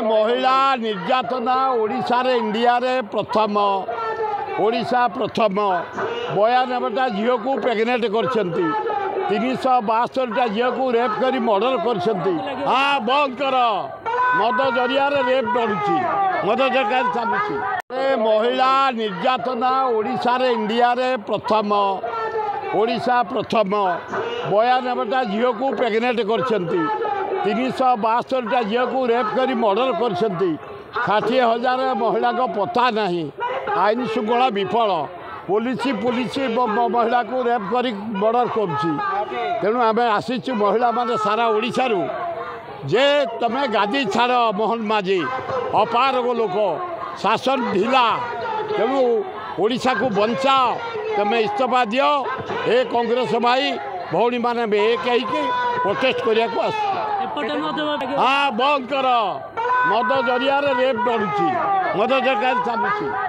महिला निर्यातना ओडिशा रे इंडिया रे प्रथम ओडिशा प्रथम 92टा झील को प्रेगनेंट करछंती 372टा झील को रेप करी मर्डर करछंती। हाँ बंद कर मद जरिया रे रेप बढ़ुची मद जरिया चालुची। महिला निर्यातना ओडिशा रे इंडिया रे प्रथम ओडिशा प्रथम 92टा झील को प्रेगनेंट करछंती 372टा झील को रेप करी मर्डर करछंती। 60,000 महिला को पता नहीं आईन श्रृंखला विफल पुलिस महिला को रेप करी मर्डर करुच्ची। तेणु आम आसीचु महिला माने सारा ओडिशा रु जे तमे गादी छाड़ मोहन माझी अपारग लोक शासन ढिला तेणु ओडिशा को बचाओ तमे इस्तीफा दियो। ए कांग्रेस भाई भौणी माने एक प्रोटेस्ट करिया को आस। हाँ बंद कर मद जरिया रेप बढ़ुची मद जरिया चालुची।